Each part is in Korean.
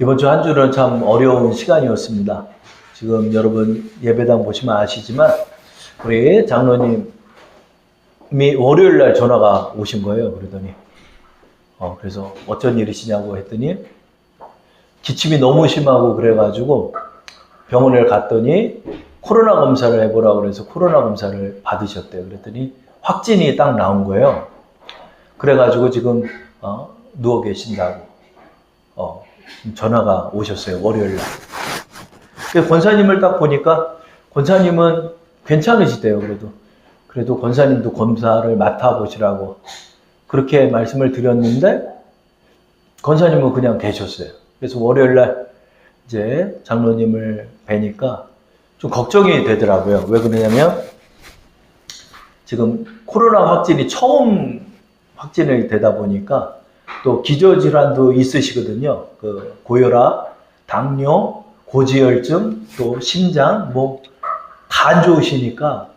이번 주 한 주는 참 어려운 시간이었습니다. 지금 여러분 예배당 보시면 아시지만 우리 장로님이 월요일 날 전화가 오신 거예요. 그러더니 그래서 어쩐 일이시냐고 했더니 기침이 너무 심하고 그래가지고 병원을 갔더니 코로나 검사를 해보라고 그래서 코로나 검사를 받으셨대요. 그랬더니 확진이 딱 나온 거예요. 그래가지고 지금 누워 계신다고 전화가 오셨어요. 월요일 날. 권사님을 딱 보니까 권사님은 괜찮으시대요. 그래도 권사님도 검사를 맡아보시라고 그렇게 말씀을 드렸는데 권사님은 그냥 계셨어요. 그래서 월요일 날 이제 장로님을 뵈니까 좀 걱정이 되더라고요. 왜 그러냐면 지금 코로나 확진이 처음 확진이 되다 보니까 또 기저질환도 있으시거든요. 그 고혈압, 당뇨, 고지혈증, 또 심장, 뭐 다 안 좋으시니까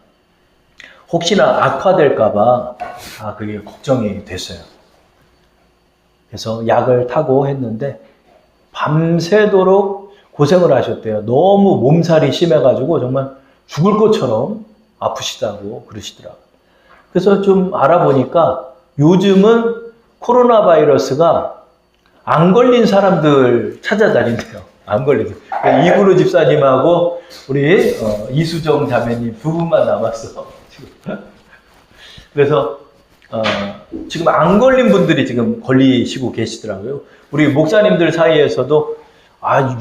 혹시나 악화될까봐 그게 걱정이 됐어요. 그래서 약을 타고 했는데 밤새도록 고생을 하셨대요. 너무 몸살이 심해가지고 정말 죽을 것처럼 아프시다고 그러시더라고요. 그래서 좀 알아보니까 요즘은 코로나 바이러스가 안 걸린 사람들 찾아다닌대요. 안 걸린. 이근우 집사님하고 우리 이수정 자매님 두 분만 남았어. 지금. 그래서 지금 안 걸린 분들이 지금 걸리시고 계시더라고요. 우리 목사님들 사이에서도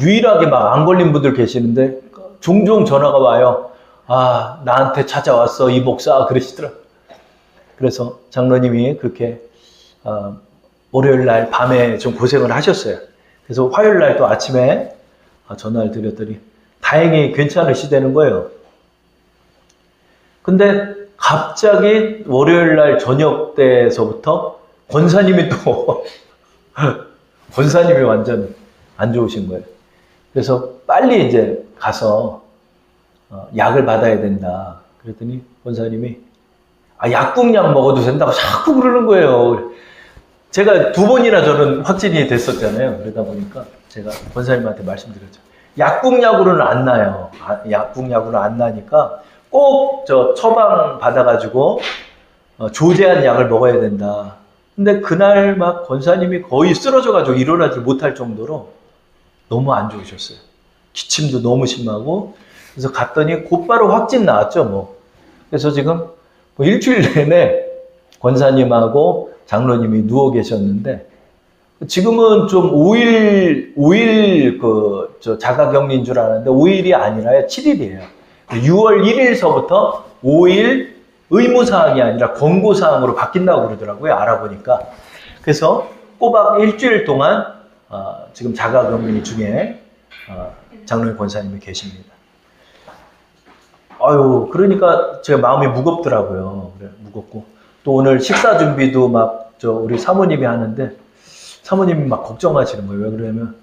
유일하게 막 안 걸린 분들 계시는데 종종 전화가 와요. 나한테 찾아왔어 이 목사 그러시더라고요. 그래서 장로님이 그렇게 월요일 날 밤에 좀 고생을 하셨어요. 그래서 화요일 날 또 아침에 전화를 드렸더니 다행히 괜찮으시다는 거예요. 근데 갑자기 월요일 날 저녁 때서부터 권사님이 또 권사님이 완전 안 좋으신 거예요. 그래서 빨리 이제 가서 약을 받아야 된다. 그랬더니 권사님이 약국약 먹어도 된다고 자꾸 그러는 거예요. 제가 2번이나 저는 확진이 됐었잖아요. 그러다 보니까 제가 권사님한테 말씀드렸죠. 약국약으로는 안 나요. 약국약으로는 안 나니까 꼭 처방 받아가지고 조제한 약을 먹어야 된다. 근데 그날 막 권사님이 거의 쓰러져가지고 일어나지 못할 정도로 너무 안 좋으셨어요. 기침도 너무 심하고. 그래서 갔더니 곧바로 확진 나왔죠, 뭐. 그래서 지금 일주일 내내 권사님하고 장로님이 누워 계셨는데, 지금은 좀 5일 자가격리인 줄 아는데 5일이 아니라 7일이에요. 6월 1일서부터 5일 의무사항이 아니라 권고사항으로 바뀐다고 그러더라고요. 알아보니까. 그래서 꼬박 일주일 동안 지금 자가격리 중에 장로님 권사님이 계십니다. 그러니까 제가 마음이 무겁더라고요. 그래, 무겁고. 또 오늘 식사 준비도 우리 사모님이 하는데, 사모님이 막 걱정하시는 거예요. 왜 그러냐면,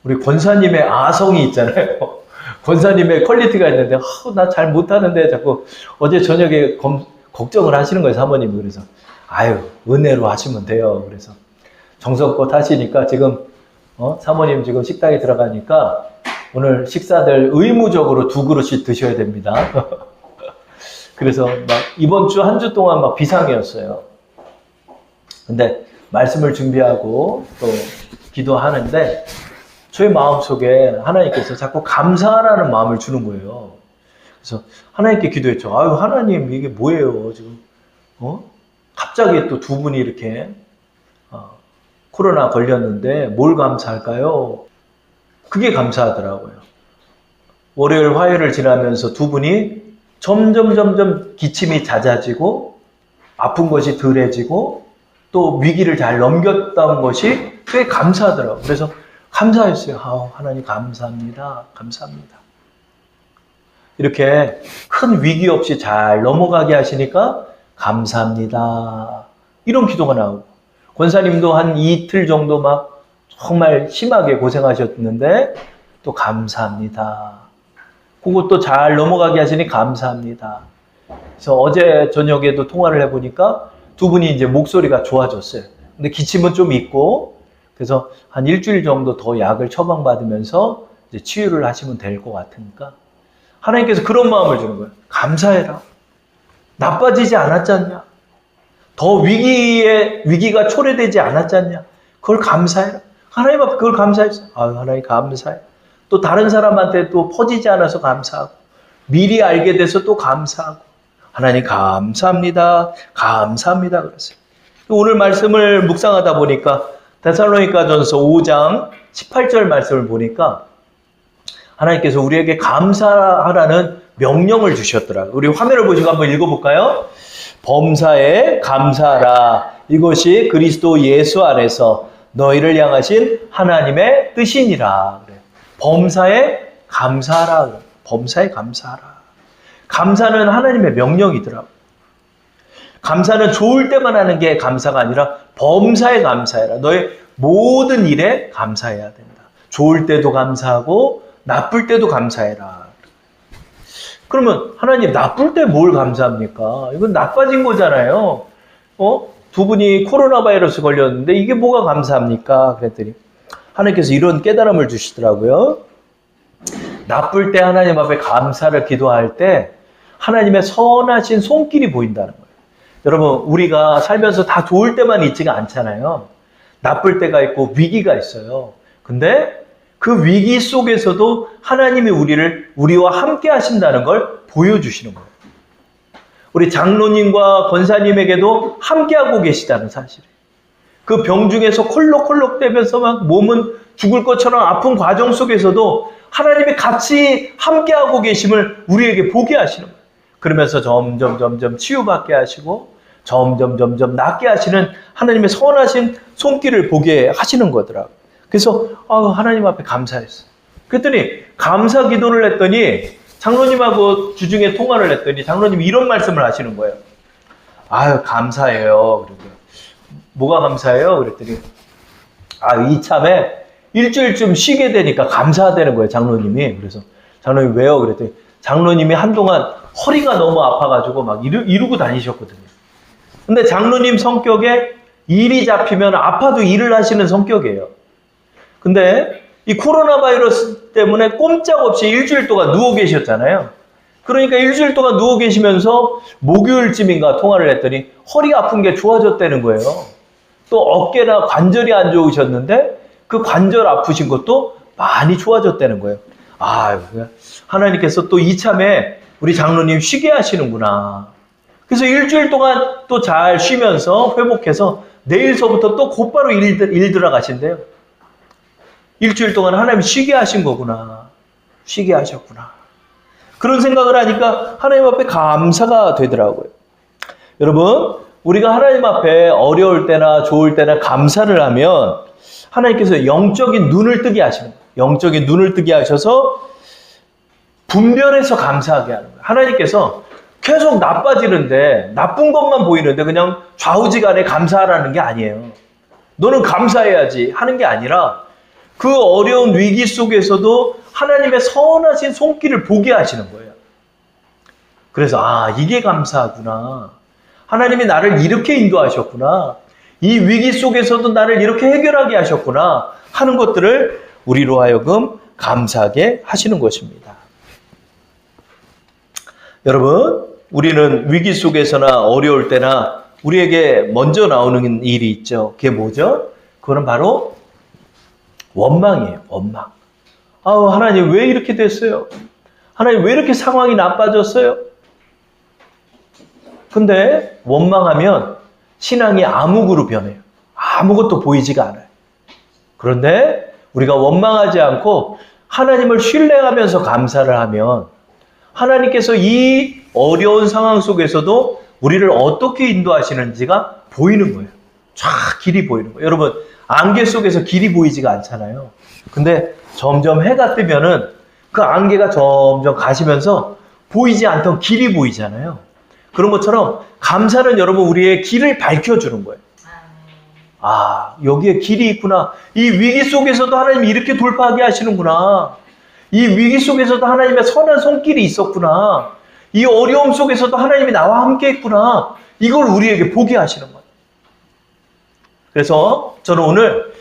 우리 권사님의 아성이 있잖아요. 권사님의 퀄리티가 있는데, 나 잘 못하는데, 자꾸 어제 저녁에 걱정을 하시는 거예요, 사모님이. 그래서, 은혜로 하시면 돼요. 그래서, 정성껏 하시니까 지금, 사모님 지금 식당에 들어가니까, 오늘 식사들 의무적으로 2그릇씩 드셔야 됩니다. 그래서 이번 주 한 주 동안 비상이었어요. 근데 말씀을 준비하고 또 기도하는데 저의 마음속에 하나님께서 자꾸 감사하라는 마음을 주는 거예요. 그래서 하나님께 기도했죠. 하나님 이게 뭐예요 지금? 갑자기 또 2분이 이렇게 코로나 걸렸는데 뭘 감사할까요? 그게 감사하더라고요. 월요일, 화요일을 지나면서 2분이 점점 기침이 잦아지고 아픈 것이 덜해지고 또 위기를 잘 넘겼던 것이 꽤 감사하더라고요. 그래서 감사했어요. 하나님 감사합니다. 감사합니다. 이렇게 큰 위기 없이 잘 넘어가게 하시니까 감사합니다. 이런 기도가 나오고 권사님도 한 이틀 정도 정말 심하게 고생하셨는데 또 감사합니다. 그것도 잘 넘어가게 하시니 감사합니다. 그래서 어제 저녁에도 통화를 해보니까 2분이 이제 목소리가 좋아졌어요. 근데 기침은 좀 있고 그래서 한 일주일 정도 더 약을 처방받으면서 이제 치유를 하시면 될 것 같으니까 하나님께서 그런 마음을 주는 거예요. 감사해라. 나빠지지 않았잖냐. 더 위기가 초래되지 않았잖냐. 그걸 감사해라. 하나님 앞에 그걸 감사했어. 하나님 감사해. 또 다른 사람한테 또 퍼지지 않아서 감사하고 미리 알게 돼서 또 감사하고 하나님 감사합니다. 감사합니다. 그랬어요. 오늘 말씀을 묵상하다 보니까 데살로니가전서 5장 18절 말씀을 보니까 하나님께서 우리에게 감사하라는 명령을 주셨더라고요. 우리 화면을 보시고 한번 읽어볼까요? 범사에 감사하라. 이것이 그리스도 예수 안에서 너희를 향하신 하나님의 뜻이니라. 그래. 범사에 감사하라. 범사에 감사하라. 감사는 하나님의 명령이더라고요. 감사는 좋을 때만 하는 게 감사가 아니라 범사에 감사해라. 너의 모든 일에 감사해야 된다. 좋을 때도 감사하고 나쁠 때도 감사해라. 그러면 하나님 나쁠 때 뭘 감사합니까? 이건 나빠진 거잖아요. 두 분이 코로나 바이러스 걸렸는데 이게 뭐가 감사합니까? 그랬더니 하나님께서 이런 깨달음을 주시더라고요. 나쁠 때 하나님 앞에 감사를 기도할 때 하나님의 선하신 손길이 보인다는 거예요. 여러분 우리가 살면서 다 좋을 때만 있지가 않잖아요. 나쁠 때가 있고 위기가 있어요. 근데 그 위기 속에서도 하나님이 우리와 함께 하신다는 걸 보여주시는 거예요. 우리 장로님과 권사님에게도 함께하고 계시다는 사실이에요. 그 병 중에서 콜록콜록대면서 막 몸은 죽을 것처럼 아픈 과정 속에서도 하나님이 같이 함께하고 계심을 우리에게 보게 하시는 거예요. 그러면서 점점 치유받게 하시고 점점 낫게 하시는 하나님의 선하신 손길을 보게 하시는 거더라고요. 그래서 하나님 앞에 감사했어요. 그랬더니 감사 기도를 했더니 장로님하고 주중에 통화를 했더니 장로님이 이런 말씀을 하시는 거예요. 감사해요. 그러고요. 뭐가 감사해요? 그랬더니 이참에 일주일쯤 쉬게 되니까 감사하다는 거예요. 장로님이. 그래서 장로님 왜요? 그랬더니 장로님이 한동안 허리가 너무 아파가지고 막 이러고 다니셨거든요. 근데 장로님 성격에 일이 잡히면 아파도 일을 하시는 성격이에요. 근데 이 코로나 바이러스 때문에 꼼짝없이 일주일 동안 누워 계셨잖아요. 그러니까 일주일 동안 누워 계시면서 목요일쯤인가 통화를 했더니 허리 아픈 게 좋아졌다는 거예요. 또 어깨나 관절이 안 좋으셨는데 그 관절 아프신 것도 많이 좋아졌다는 거예요. 하나님께서 또 이참에 우리 장로님 쉬게 하시는구나. 그래서 일주일 동안 또 잘 쉬면서 회복해서 내일서부터 또 곧바로 일 들어가신대요. 일주일 동안 하나님이 쉬게 하신 거구나. 쉬게 하셨구나. 그런 생각을 하니까 하나님 앞에 감사가 되더라고요. 여러분, 우리가 하나님 앞에 어려울 때나 좋을 때나 감사를 하면 하나님께서 영적인 눈을 뜨게 하시는 거예요. 영적인 눈을 뜨게 하셔서 분별해서 감사하게 하는 거예요. 하나님께서 계속 나빠지는데 나쁜 것만 보이는데 그냥 좌우지간에 감사하라는 게 아니에요. 너는 감사해야지 하는 게 아니라 그 어려운 위기 속에서도 하나님의 선하신 손길을 보게 하시는 거예요. 그래서 이게 감사하구나. 하나님이 나를 이렇게 인도하셨구나. 이 위기 속에서도 나를 이렇게 해결하게 하셨구나 하는 것들을 우리로 하여금 감사하게 하시는 것입니다. 여러분, 우리는 위기 속에서나 어려울 때나 우리에게 먼저 나오는 일이 있죠. 그게 뭐죠? 그거는 바로 원망이에요. 원망. 하나님 왜 이렇게 됐어요? 하나님 왜 이렇게 상황이 나빠졌어요? 근데 원망하면 신앙이 암흑으로 변해요. 아무것도 보이지가 않아요. 그런데 우리가 원망하지 않고 하나님을 신뢰하면서 감사를 하면 하나님께서 이 어려운 상황 속에서도 우리를 어떻게 인도하시는지가 보이는 거예요. 쫙 길이 보이는 거예요. 여러분, 안개 속에서 길이 보이지가 않잖아요. 근데 점점 해가 뜨면은 그 안개가 점점 가시면서 보이지 않던 길이 보이잖아요. 그런 것처럼 감사는 여러분 우리의 길을 밝혀주는 거예요. 여기에 길이 있구나. 이 위기 속에서도 하나님이 이렇게 돌파하게 하시는구나. 이 위기 속에서도 하나님의 선한 손길이 있었구나. 이 어려움 속에서도 하나님이 나와 함께 했구나. 이걸 우리에게 보게 하시는 거예요. 그래서 저는 오늘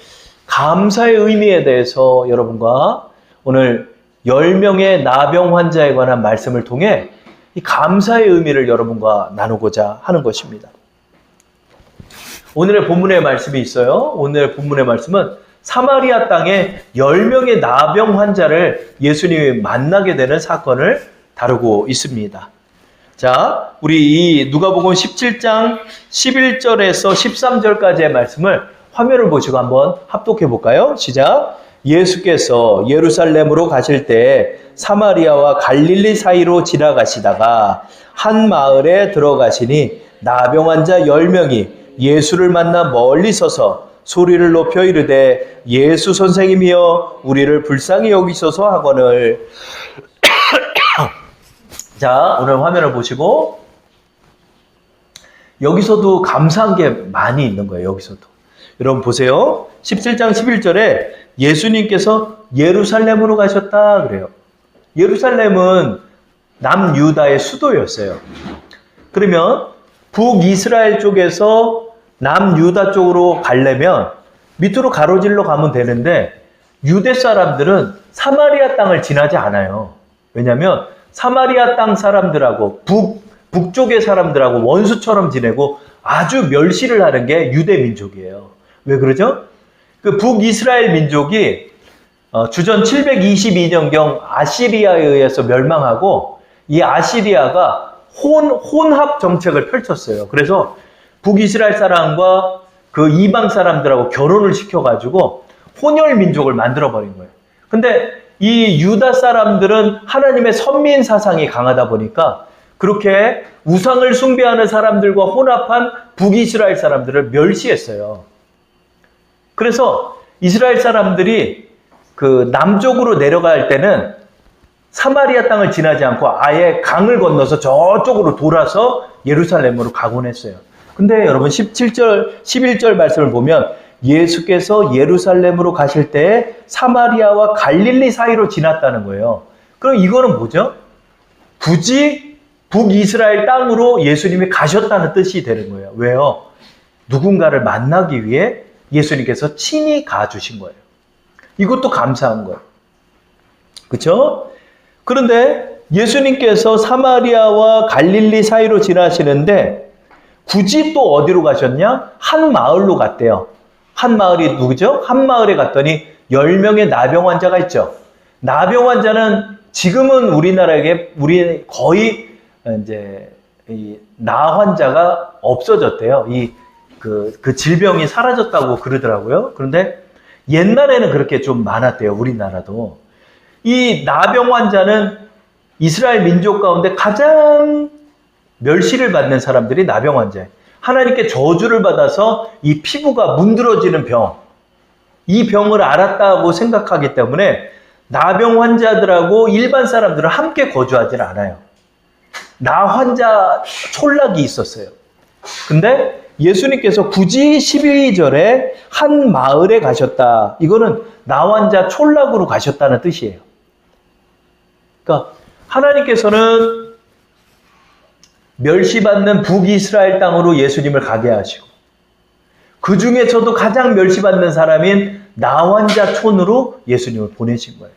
감사의 의미에 대해서 여러분과 오늘 10명의 나병 환자에 관한 말씀을 통해 이 감사의 의미를 여러분과 나누고자 하는 것입니다. 오늘의 본문의 말씀이 있어요. 오늘 본문의 말씀은 사마리아 땅에 10명의 나병 환자를 예수님이 만나게 되는 사건을 다루고 있습니다. 자, 우리 이 누가복음 17장 11절에서 13절까지의 말씀을 화면을 보시고 한번 합독해 볼까요? 시작. 예수께서 예루살렘으로 가실 때 사마리아와 갈릴리 사이로 지나가시다가 한 마을에 들어가시니 나병 환자 10명이 예수를 만나 멀리 서서 소리를 높여 이르되 예수 선생님이여 우리를 불쌍히 여기소서 하거늘. 자, 오늘 화면을 보시고 여기서도 감사한 게 많이 있는 거예요. 여기서도. 여러분 보세요. 17장 11절에 예수님께서 예루살렘으로 가셨다 그래요. 예루살렘은 남유다의 수도였어요. 그러면 북이스라엘 쪽에서 남유다 쪽으로 가려면 밑으로 가로질러 가면 되는데 유대 사람들은 사마리아 땅을 지나지 않아요. 왜냐하면 사마리아 땅 사람들하고 북쪽의 사람들하고 원수처럼 지내고 아주 멸시를 하는 게 유대 민족이에요. 왜 그러죠? 그 북이스라엘 민족이 주전 722년경 아시리아에 의해서 멸망하고 이 아시리아가 혼합 정책을 펼쳤어요. 그래서 북이스라엘 사람과 그 이방 사람들하고 결혼을 시켜가지고 혼혈 민족을 만들어버린 거예요. 근데 이 유다 사람들은 하나님의 선민 사상이 강하다 보니까 그렇게 우상을 숭배하는 사람들과 혼합한 북이스라엘 사람들을 멸시했어요. 그래서 이스라엘 사람들이 그 남쪽으로 내려갈 때는 사마리아 땅을 지나지 않고 아예 강을 건너서 저쪽으로 돌아서 예루살렘으로 가곤 했어요. 근데 여러분 17절, 11절 말씀을 보면 예수께서 예루살렘으로 가실 때 사마리아와 갈릴리 사이로 지났다는 거예요. 그럼 이거는 뭐죠? 굳이 북이스라엘 땅으로 예수님이 가셨다는 뜻이 되는 거예요. 왜요? 누군가를 만나기 위해 예수님께서 친히 가주신 거예요. 이것도 감사한 거예요. 그렇죠? 그런데 예수님께서 사마리아와 갈릴리 사이로 지나시는데 굳이 또 어디로 가셨냐? 한 마을로 갔대요. 한 마을이 누구죠? 한 마을에 갔더니 10명의 나병 환자가 있죠. 나병 환자는 지금은 우리나라에 우리 거의 이제 이 나 환자가 없어졌대요. 그 질병이 사라졌다고 그러더라고요. 그런데 옛날에는 그렇게 좀 많았대요. 우리나라도. 이 나병 환자는 이스라엘 민족 가운데 가장 멸시를 받는 사람들이 나병 환자예요. 하나님께 저주를 받아서 이 피부가 문드러지는 병, 이 병을 알았다고 생각하기 때문에 나병 환자들하고 일반 사람들은 함께 거주하지는 않아요. 나 환자 촌락이 있었어요. 근데 예수님께서 굳이 12절에 한 마을에 가셨다. 이거는 나 환자 촌락으로 가셨다는 뜻이에요. 그러니까 하나님께서는 멸시받는 북이스라엘 땅으로 예수님을 가게 하시고 그 중에서도 가장 멸시받는 사람인 나 환자 촌으로 예수님을 보내신 거예요.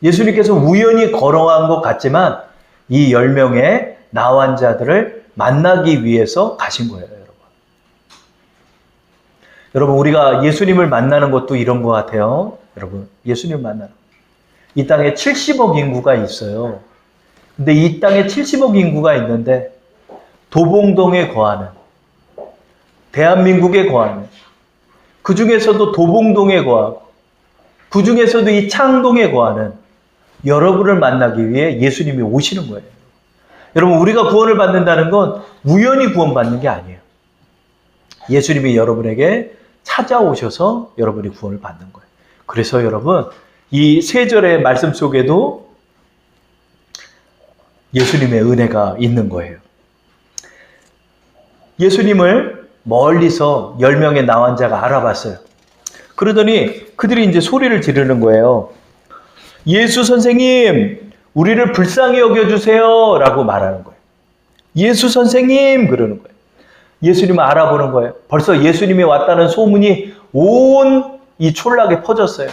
예수님께서 우연히 걸어간 것 같지만 이 10명의 나 환자들을 만나기 위해서 가신 거예요, 여러분. 여러분, 우리가 예수님을 만나는 것도 이런 것 같아요. 여러분, 예수님을 만나는 것. 이 땅에 70억 인구가 있어요. 근데 이 땅에 70억 인구가 있는데 도봉동에 거하는, 대한민국에 거하는, 그 중에서도 도봉동에 거하고 그 중에서도 이 창동에 거하는 여러분을 만나기 위해 예수님이 오시는 거예요. 여러분, 우리가 구원을 받는다는 건 우연히 구원받는 게 아니에요. 예수님이 여러분에게 찾아오셔서 여러분이 구원을 받는 거예요. 그래서 여러분, 이 세 절의 말씀 속에도 예수님의 은혜가 있는 거예요. 예수님을 멀리서 10명의 나 환자가 알아봤어요. 그러더니 그들이 이제 소리를 지르는 거예요. 예수 선생님, 우리를 불쌍히 여겨주세요 라고 말하는 거예요. 예수 선생님 그러는 거예요. 예수님을 알아보는 거예요. 벌써 예수님이 왔다는 소문이 온 이 촌락에 퍼졌어요.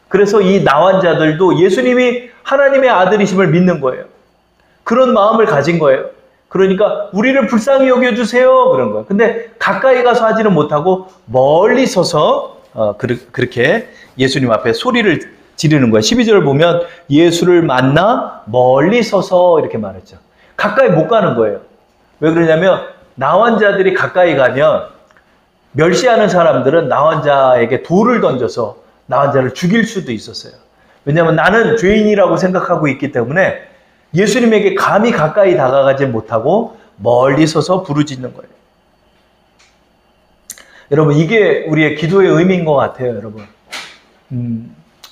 그래서 이 나환자들도 예수님이 하나님의 아들이심을 믿는 거예요. 그런 마음을 가진 거예요. 그러니까 우리를 불쌍히 여겨주세요 그런 거예요. 근데 가까이 가서 하지는 못하고 멀리 서서 그렇게 예수님 앞에 소리를 지르는 거예요. 12절을 보면 예수를 만나 멀리 서서 이렇게 말했죠. 가까이 못 가는 거예요. 왜 그러냐면 나환자들이 가까이 가면 멸시하는 사람들은 나환자에게 돌을 던져서 나환자를 죽일 수도 있었어요. 왜냐하면 나는 죄인이라고 생각하고 있기 때문에 예수님에게 감히 가까이 다가가지 못하고 멀리 서서 부르짖는 거예요. 여러분, 이게 우리의 기도의 의미인 것 같아요, 여러분.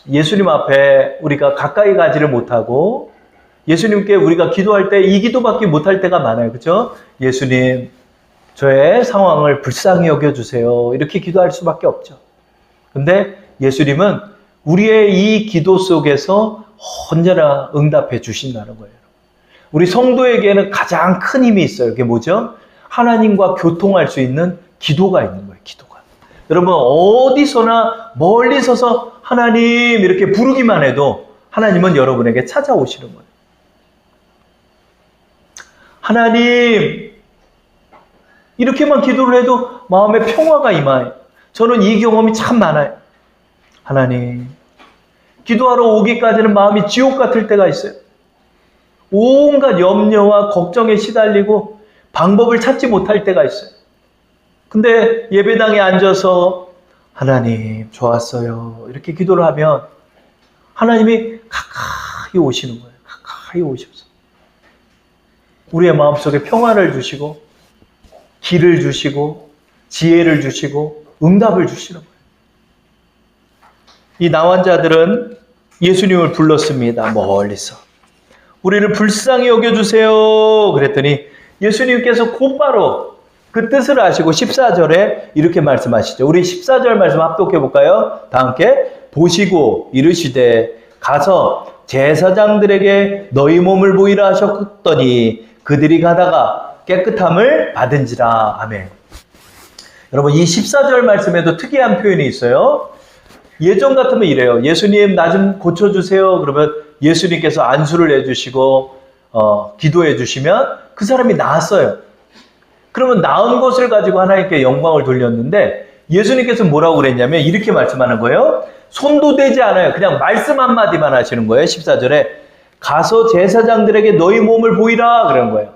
예수님 앞에 우리가 가까이 가지를 못하고 예수님께 우리가 기도할 때 이 기도밖에 못할 때가 많아요. 그렇죠? 예수님, 저의 상황을 불쌍히 여겨주세요. 이렇게 기도할 수밖에 없죠. 근데 예수님은 우리의 이 기도 속에서 언제나 응답해 주신다는 거예요. 우리 성도에게는 가장 큰 힘이 있어요. 그게 뭐죠? 하나님과 교통할 수 있는 기도가 있는 거예요. 기도가. 여러분, 어디서나 멀리 서서 하나님 이렇게 부르기만 해도 하나님은 여러분에게 찾아오시는 거예요. 하나님, 이렇게만 기도를 해도 마음에 평화가 임해요. 저는 이 경험이 참 많아요. 하나님, 기도하러 오기까지는 마음이 지옥 같을 때가 있어요. 온갖 염려와 걱정에 시달리고 방법을 찾지 못할 때가 있어요. 근데 예배당에 앉아서 하나님 좋았어요 이렇게 기도를 하면 하나님이 가까이 오시는 거예요. 가까이 오셔서 우리의 마음속에 평화를 주시고 길을 주시고 지혜를 주시고 응답을 주시는 거예요. 이 나환자들은 예수님을 불렀습니다. 멀리서. 우리를 불쌍히 여겨주세요. 그랬더니 예수님께서 곧바로 그 뜻을 아시고 14절에 이렇게 말씀하시죠. 우리 14절 말씀 합독해 볼까요? 다 함께. 보시고 이르시되 가서 제사장들에게 너희 몸을 보이라 하셨더니 그들이 가다가 깨끗함을 받은지라. 아멘. 여러분, 이 14절 말씀에도 특이한 표현이 있어요. 예전 같으면 이래요. 예수님 나 좀 고쳐주세요. 그러면 예수님께서 안수를 해주시고 기도해 주시면 그 사람이 나았어요. 그러면 나은 것을 가지고 하나님께 영광을 돌렸는데 예수님께서 뭐라고 그랬냐면 이렇게 말씀하는 거예요. 손도 대지 않아요. 그냥 말씀 한마디만 하시는 거예요. 14절에 가서 제사장들에게 너희 몸을 보이라 그런 거예요.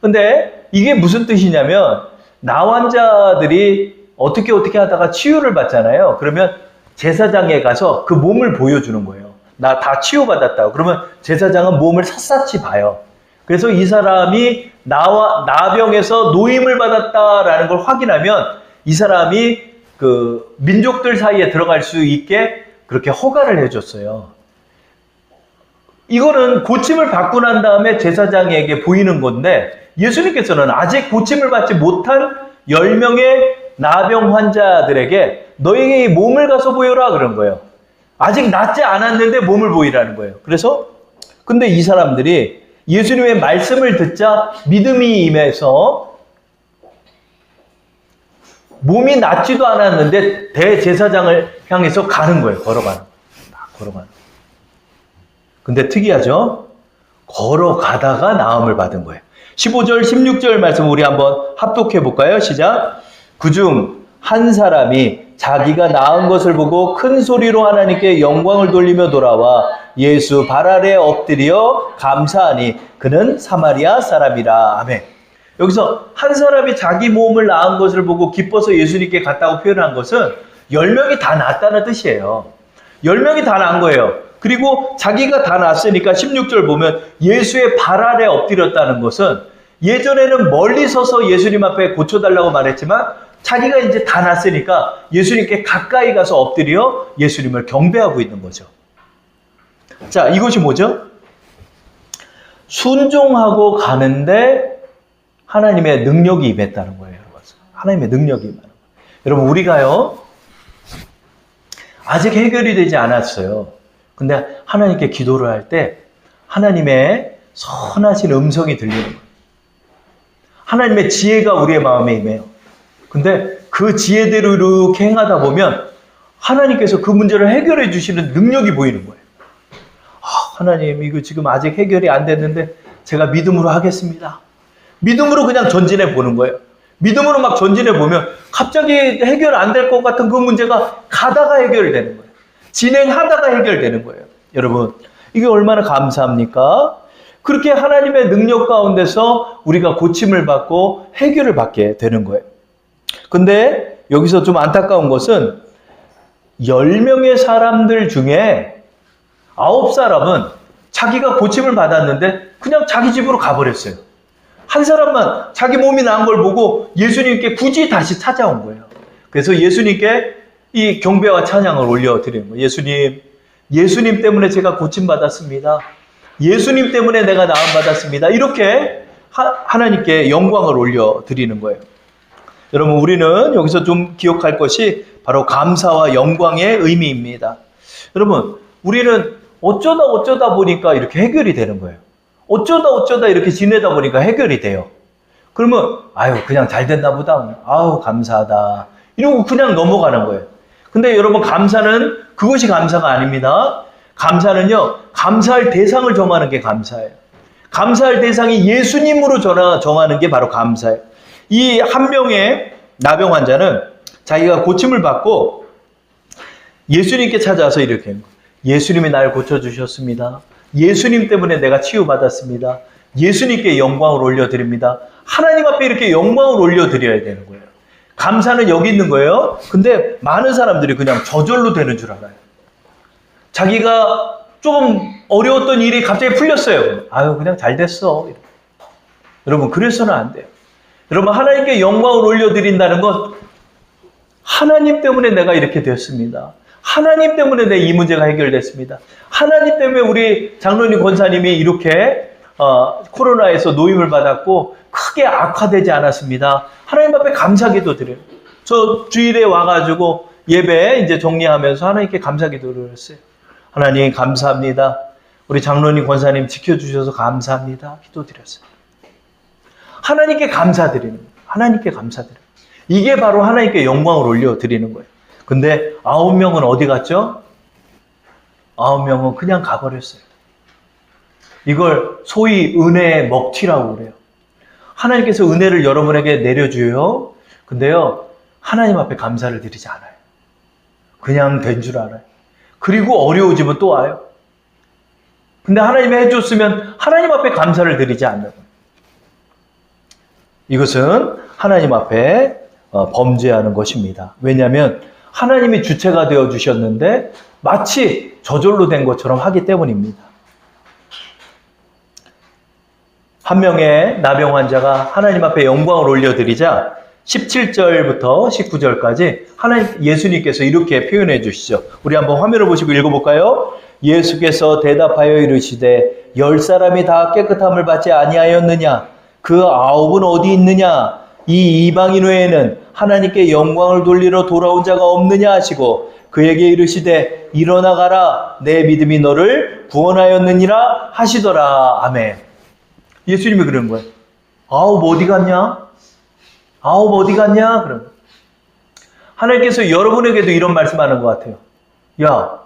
근데 이게 무슨 뜻이냐면 나환자들이 어떻게 하다가 치유를 받잖아요. 그러면 제사장에 가서 그 몸을 보여주는 거예요. 나 다 치유받았다고. 그러면 제사장은 몸을 샅샅이 봐요. 그래서 이 사람이 나병에서 노임을 받았다라는 걸 확인하면 이 사람이 그 민족들 사이에 들어갈 수 있게 그렇게 허가를 해줬어요. 이거는 고침을 받고 난 다음에 제사장에게 보이는 건데 예수님께서는 아직 고침을 받지 못한 10명의 나병 환자들에게 너희의 몸을 가서 보여라 그런 거예요. 아직 낫지 않았는데 몸을 보이라는 거예요. 그래서 근데 이 사람들이 예수님의 말씀을 듣자 믿음이 임해서 몸이 낫지도 않았는데 대제사장을 향해서 가는 거예요. 걸어가는. 근데 특이하죠? 걸어가다가 나음을 받은 거예요. 15절, 16절 말씀 우리 한번 합독해 볼까요? 시작. 그중 한 사람이 자기가 나은 것을 보고 큰 소리로 하나님께 영광을 돌리며 돌아와 예수 발 아래 엎드려 감사하니 그는 사마리아 사람이라. 아멘. 여기서 한 사람이 자기 몸을 나은 것을 보고 기뻐서 예수님께 갔다고 표현한 것은 10명이 다 낫다는 뜻이에요. 10명이 다 나은 거예요. 그리고 자기가 다 낫으니까 16절 보면 예수의 발 아래 엎드렸다는 것은 예전에는 멀리 서서 예수님 앞에 고쳐달라고 말했지만 자기가 이제 다 낫으니까 예수님께 가까이 가서 엎드려 예수님을 경배하고 있는 거죠. 자, 이것이 뭐죠? 순종하고 가는데 하나님의 능력이 임했다는 거예요. 여러분. 하나님의 능력이 임하는 거예요. 여러분, 우리가요 아직 해결이 되지 않았어요. 근데 하나님께 기도를 할 때 하나님의 선하신 음성이 들리는 거예요. 하나님의 지혜가 우리의 마음에 임해요. 근데 그 지혜대로 이렇게 행하다 보면 하나님께서 그 문제를 해결해 주시는 능력이 보이는 거예요. 하나님, 이거 지금 아직 해결이 안 됐는데 제가 믿음으로 하겠습니다. 믿음으로 그냥 전진해 보는 거예요. 믿음으로 막 전진해 보면 갑자기 해결 안 될 것 같은 그 문제가 가다가 해결되는 거예요. 진행하다가 해결되는 거예요. 여러분, 이게 얼마나 감사합니까? 그렇게 하나님의 능력 가운데서 우리가 고침을 받고 해결을 받게 되는 거예요. 근데 여기서 좀 안타까운 것은 10명의 사람들 중에 9사람은 자기가 고침을 받았는데 그냥 자기 집으로 가버렸어요. 한 사람만 자기 몸이 나은 걸 보고 예수님께 굳이 다시 찾아온 거예요. 그래서 예수님께 이 경배와 찬양을 올려드리는 거예요. 예수님 때문에 제가 고침받았습니다. 예수님 때문에 내가 나음받았습니다. 이렇게 하나님께 영광을 올려드리는 거예요. 여러분, 우리는 여기서 좀 기억할 것이 바로 감사와 영광의 의미입니다. 여러분, 우리는 어쩌다 보니까 이렇게 해결이 되는 거예요. 어쩌다 이렇게 지내다 보니까 해결이 돼요. 그러면 그냥 잘 됐나 보다. 감사하다. 이러고 그냥 넘어가는 거예요. 근데 여러분, 감사는 그것이 감사가 아닙니다. 감사는요, 감사할 대상을 정하는 게 감사예요. 감사할 대상이 예수님으로 정하는 게 바로 감사예요. 이 한 명의 나병 환자는 자기가 고침을 받고 예수님께 찾아와서 이렇게 한 거예요. 예수님이 날 고쳐주셨습니다. 예수님 때문에 내가 치유받았습니다. 예수님께 영광을 올려드립니다. 하나님 앞에 이렇게 영광을 올려드려야 되는 거예요. 감사는 여기 있는 거예요. 근데 많은 사람들이 그냥 저절로 되는 줄 알아요. 자기가 좀 어려웠던 일이 갑자기 풀렸어요. 그냥 잘 됐어. 여러분, 그래서는 안 돼요. 여러분, 하나님께 영광을 올려드린다는 건 하나님 때문에 내가 이렇게 됐습니다. 하나님 때문에 내 이 문제가 해결됐습니다. 하나님 때문에 우리 장로님 권사님이 이렇게 코로나에서 노임을 받았고 크게 악화되지 않았습니다. 하나님 앞에 감사기도 드려요. 저 주일에 와가지고 예배 이제 정리하면서 하나님께 감사기도를 했어요. 하나님 감사합니다. 우리 장로님 권사님 지켜주셔서 감사합니다. 기도드렸어요. 하나님께 감사드리는 거예요. 하나님께 감사드려요. 이게 바로 하나님께 영광을 올려드리는 거예요. 근데 9명은 어디 갔죠? 9명은 그냥 가버렸어요. 이걸 소위 은혜의 먹튀라고 그래요. 하나님께서 은혜를 여러분에게 내려줘요. 근데요, 하나님 앞에 감사를 드리지 않아요. 그냥 된 줄 알아요. 그리고 어려워지면 또 와요. 근데 하나님이 해줬으면 하나님 앞에 감사를 드리지 않는 거예요. 이것은 하나님 앞에 범죄하는 것입니다. 왜냐하면 하나님이 주체가 되어 주셨는데 마치 저절로 된 것처럼 하기 때문입니다. 한 명의 나병 환자가 하나님 앞에 영광을 올려드리자 17절부터 19절까지 예수님께서 이렇게 표현해 주시죠. 우리 한번 화면을 보시고 읽어볼까요? 예수께서 대답하여 이르시되 10사람이 다 깨끗함을 받지 아니하였느냐? 그 9은 어디 있느냐? 이 이방인 외에는 하나님께 영광을 돌리러 돌아온 자가 없느냐 하시고 그에게 이르시되 일어나 가라 내 믿음이 너를 구원하였느니라 하시더라. 아멘. 예수님이 그런 거예요. 9 어디 갔냐? 9 어디 갔냐? 그럼 하나님께서 여러분에게도 이런 말씀하는 것 같아요. 야,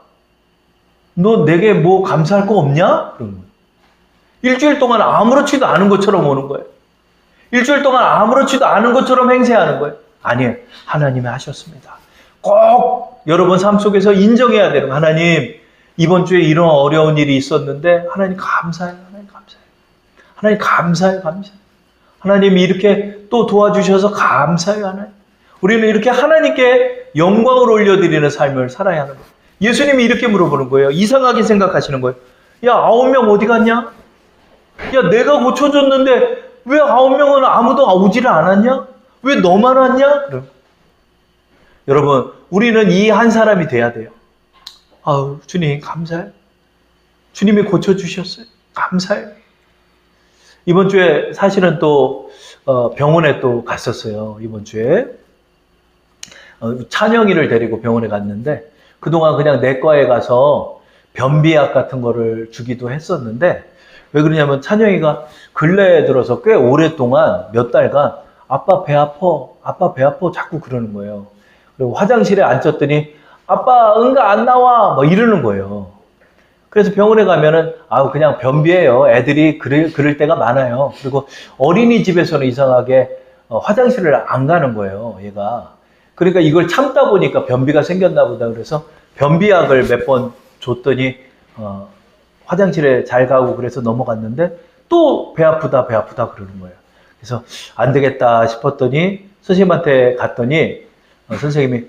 너 내게 뭐 감사할 거 없냐? 그런 거예요. 일주일 동안 아무렇지도 않은 것처럼 오는 거예요. 일주일 동안 아무렇지도 않은 것처럼 행세하는 거예요. 아니에요. 하나님이 하셨습니다. 꼭 여러분 삶 속에서 인정해야 돼요. 하나님, 이번 주에 이런 어려운 일이 있었는데 하나님 감사해요. 하나님 감사해요. 하나님 감사해요. 감사해요. 하나님이 이렇게 또 도와주셔서 감사해요. 하나님. 우리는 이렇게 하나님께 영광을 올려드리는 삶을 살아야 하는 거예요. 예수님이 이렇게 물어보는 거예요. 이상하게 생각하시는 거예요. 야, 9명 어디 갔냐? 야, 내가 고쳐줬는데 왜 9명은 아무도 오지를 않았냐? 왜 너만 왔냐? 그럼. 여러분, 우리는 이 한 사람이 돼야 돼요. 아우, 주님 감사해요. 주님이 고쳐주셨어요. 감사해요. 이번 주에 사실은 또 병원에 또 갔었어요. 이번 주에 찬영이를 데리고 병원에 갔는데 그동안 그냥 내과에 가서 변비약 같은 거를 주기도 했었는데 왜 그러냐면 찬영이가 근래에 들어서 꽤 오랫동안 몇 달간 아빠 배 아파 자꾸 그러는 거예요. 그리고 화장실에 앉혔더니 아빠 응가 안 나와 뭐 이러는 거예요. 그래서 병원에 가면은 그냥 변비예요. 애들이 그럴 때가 많아요. 그리고 어린이집에서는 이상하게 화장실을 안 가는 거예요, 얘가. 그러니까 이걸 참다 보니까 변비가 생겼나 보다. 그래서 변비약을 몇 번 줬더니 화장실에 잘 가고 그래서 넘어갔는데 또 배 아프다 그러는 거예요. 그래서 안 되겠다 싶었더니 선생님한테 갔더니 선생님이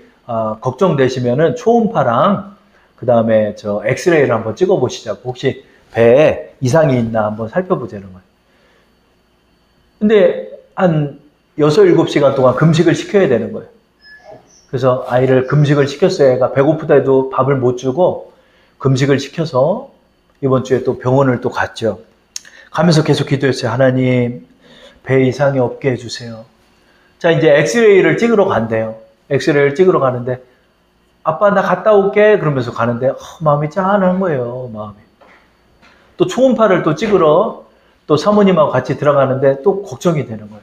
걱정되시면은 초음파랑 그 다음에 저 엑스레이를 한번 찍어보시자고, 혹시 배에 이상이 있나 한번 살펴보자는 거예요. 근데 한 6, 7시간 동안 금식을 시켜야 되는 거예요. 그래서 아이를 금식을 시켰어요. 애가 배고프다 해도 밥을 못 주고 금식을 시켜서 이번 주에 또 병원을 또 갔죠. 가면서 계속 기도했어요. 하나님, 배 이상이 없게 해주세요. 자, 이제 엑스레이를 찍으러 간대요. 엑스레이를 찍으러 가는데 아빠 나 갔다 올게 그러면서 가는데 마음이 짠한 거예요. 마음이. 또 초음파를 또 찍으러 또 사모님하고 같이 들어가는데 또 걱정이 되는 거예요.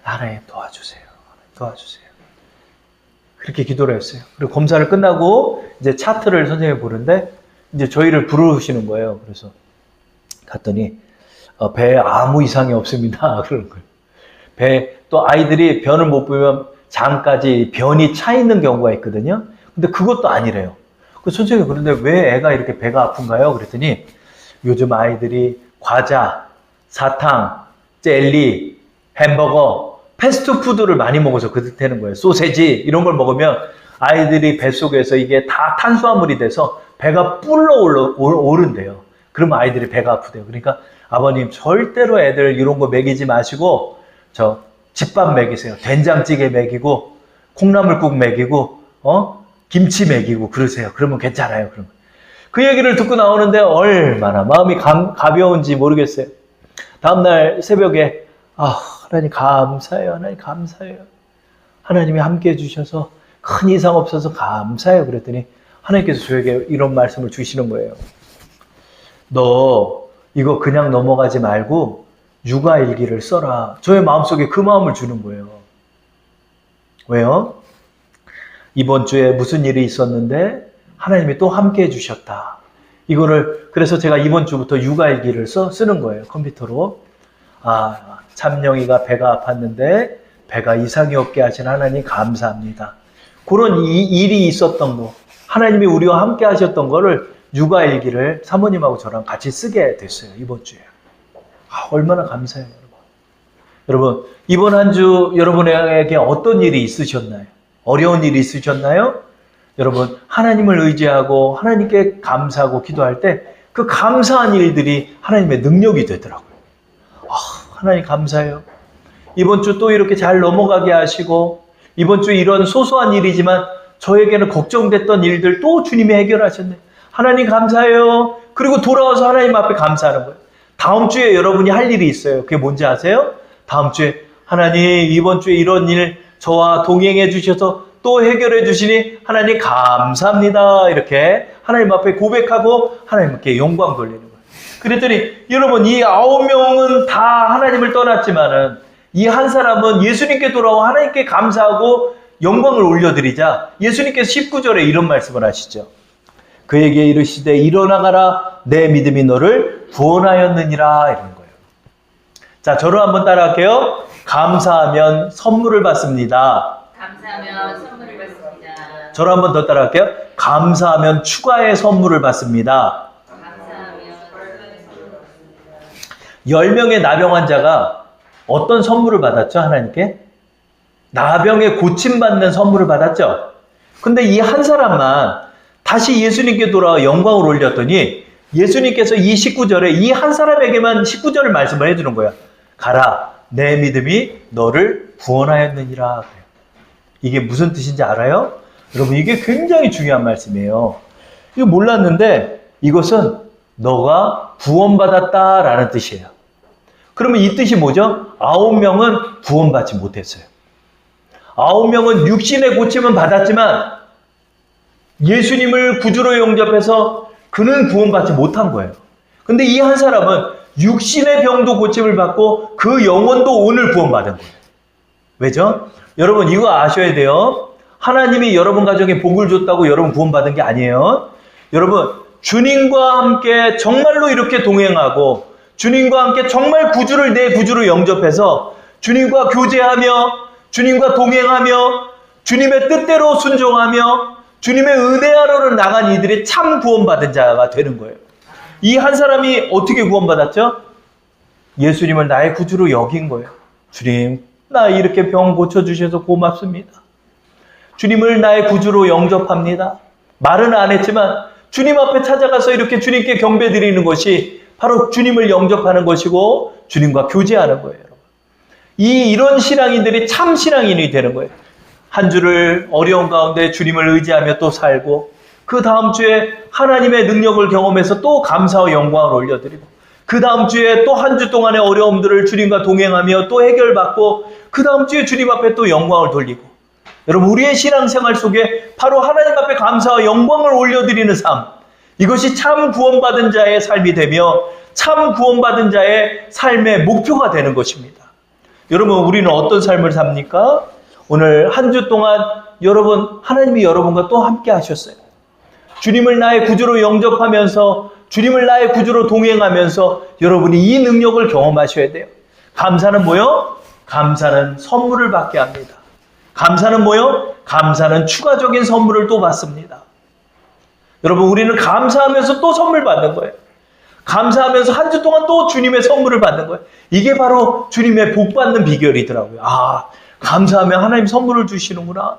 하나님 도와주세요. 도와주세요. 그렇게 기도를 했어요. 그리고 검사를 끝나고 이제 차트를 선생님이 보는데 이제 저희를 부르시는 거예요. 그래서 갔더니 배에 아무 이상이 없습니다. 그런 거예요. 배, 또 아이들이 변을 못 보면 장까지 변이 차 있는 경우가 있거든요. 근데 그것도 아니래요. 그 선생님, 그런데 왜 애가 이렇게 배가 아픈가요? 그랬더니 요즘 아이들이 과자, 사탕, 젤리, 햄버거, 패스트푸드를 많이 먹어서 그렇게 되는 거예요. 소세지 이런 걸 먹으면 아이들이 뱃속에서 이게 다 탄수화물이 돼서 배가 불러 오른대요. 그러면 아이들이 배가 아프대요. 그러니까 아버님 절대로 애들 이런 거 먹이지 마시고 저 집밥 먹이세요. 된장찌개 먹이고 콩나물국 먹이고 김치 먹이고 그러세요. 그러면 괜찮아요. 그러면. 그 얘기를 듣고 나오는데 얼마나 마음이 가벼운지 모르겠어요. 다음날 새벽에 하나님 감사해요. 하나님 감사해요. 하나님이 함께 해주셔서 큰 이상 없어서 감사해요. 그랬더니 하나님께서 저에게 이런 말씀을 주시는 거예요. 너 이거 그냥 넘어가지 말고 육아일기를 써라. 저의 마음속에 그 마음을 주는 거예요. 왜요? 이번 주에 무슨 일이 있었는데 하나님이 또 함께 해주셨다. 이거를 그래서 제가 이번 주부터 육아일기를 쓰는 거예요. 컴퓨터로. 참령이가 배가 아팠는데 배가 이상이 없게 하신 하나님 감사합니다. 그런 일이 있었던 거, 하나님이 우리와 함께 하셨던 거를 육아일기를 사모님하고 저랑 같이 쓰게 됐어요. 이번 주에. 얼마나 감사해요, 여러분. 여러분, 이번 한 주 여러분에게 어떤 일이 있으셨나요? 어려운 일이 있으셨나요? 여러분, 하나님을 의지하고 하나님께 감사하고 기도할 때 그 감사한 일들이 하나님의 능력이 되더라고요. 하나님 감사해요. 이번 주 또 이렇게 잘 넘어가게 하시고 이번 주 이런 소소한 일이지만 저에게는 걱정됐던 일들 또 주님이 해결하셨네. 하나님 감사해요. 그리고 돌아와서 하나님 앞에 감사하는 거예요. 다음 주에 여러분이 할 일이 있어요. 그게 뭔지 아세요? 다음 주에 하나님 이번 주에 이런 일 저와 동행해 주셔서 또 해결해 주시니 하나님 감사합니다. 이렇게 하나님 앞에 고백하고 하나님께 영광 돌리는 거예요. 그랬더니 여러분 이 9명은 다 하나님을 떠났지만은 이 한 사람은 예수님께 돌아와 하나님께 감사하고 영광을 올려드리자 예수님께서 19절에 이런 말씀을 하시죠. 그에게 이르시되 일어나가라 내 믿음이 너를 구원하였느니라 이런 거예요. 자, 저를 한번 따라할게요. 감사하면 선물을 받습니다. 감사하면 선물을 받습니다. 저를 한번 더 따라할게요. 감사하면 추가의 선물을 받습니다. 감사하면 추가의 선물을 받습니다. 10명의 나병 환자가 어떤 선물을 받았죠? 하나님께? 나병에 고침받는 선물을 받았죠? 근데 이 한 사람만 다시 예수님께 돌아와 영광을 올렸더니 예수님께서 이 19절에 이 한 사람에게만 19절을 말씀을 해주는 거야. 가라, 내 믿음이 너를 구원하였느니라. 이게 무슨 뜻인지 알아요? 여러분, 이게 굉장히 중요한 말씀이에요. 이거 몰랐는데 이것은 너가 구원받았다라는 뜻이에요. 그러면 이 뜻이 뭐죠? 9명은 구원받지 못했어요. 9명은 육신의 고침은 받았지만 예수님을 구주로 영접해서 그는 구원받지 못한 거예요. 근데 이 한 사람은 육신의 병도 고침을 받고 그 영혼도 오늘 구원받은 거예요. 왜죠? 여러분 이거 아셔야 돼요. 하나님이 여러분 가정에 복을 줬다고 여러분 구원받은 게 아니에요. 여러분, 주님과 함께 정말로 이렇게 동행하고 주님과 함께 정말 구주를 내 구주로 영접해서 주님과 교제하며 주님과 동행하며 주님의 뜻대로 순종하며 주님의 은혜하러는 나간 이들이 참 구원받은 자가 되는 거예요. 이 한 사람이 어떻게 구원받았죠? 예수님을 나의 구주로 여긴 거예요. 주님, 나 이렇게 병 고쳐주셔서 고맙습니다. 주님을 나의 구주로 영접합니다. 말은 안 했지만 주님 앞에 찾아가서 이렇게 주님께 경배드리는 것이 바로 주님을 영접하는 것이고 주님과 교제하는 거예요. 이런 신앙인들이 참 신앙인이 되는 거예요. 한 주를 어려운 가운데 주님을 의지하며 또 살고 그 다음 주에 하나님의 능력을 경험해서 또 감사와 영광을 올려드리고 그 다음 주에 또 한 주 동안의 어려움들을 주님과 동행하며 또 해결받고 그 다음 주에 주님 앞에 또 영광을 돌리고 여러분 우리의 신앙생활 속에 바로 하나님 앞에 감사와 영광을 올려드리는 삶 이것이 참 구원받은 자의 삶이 되며 참 구원받은 자의 삶의 목표가 되는 것입니다. 여러분 우리는 어떤 삶을 삽니까? 오늘 한 주 동안 여러분 하나님이 여러분과 또 함께 하셨어요. 주님을 나의 구주로 영접하면서 주님을 나의 구주로 동행하면서 여러분이 이 능력을 경험하셔야 돼요. 감사는 뭐요? 감사는 선물을 받게 합니다. 감사는 뭐요? 감사는 추가적인 선물을 또 받습니다. 여러분 우리는 감사하면서 또 선물 받는 거예요. 감사하면서 한 주 동안 또 주님의 선물을 받는 거예요. 이게 바로 주님의 복 받는 비결이더라고요. 아, 감사하면 하나님 선물을 주시는구나.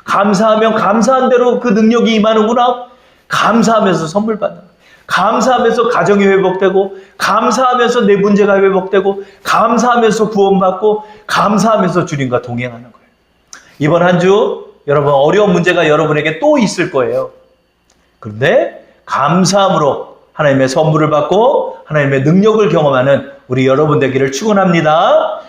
감사하면 감사한 대로 그 능력이 임하는구나. 감사하면서 선물 받는 거예요. 감사하면서 가정이 회복되고 감사하면서 내 문제가 회복되고 감사하면서 구원받고 감사하면서 주님과 동행하는 거예요. 이번 한 주 여러분 어려운 문제가 여러분에게 또 있을 거예요. 그런데 감사함으로 하나님의 선물을 받고 하나님의 능력을 경험하는 우리 여러분 되기를 축원합니다.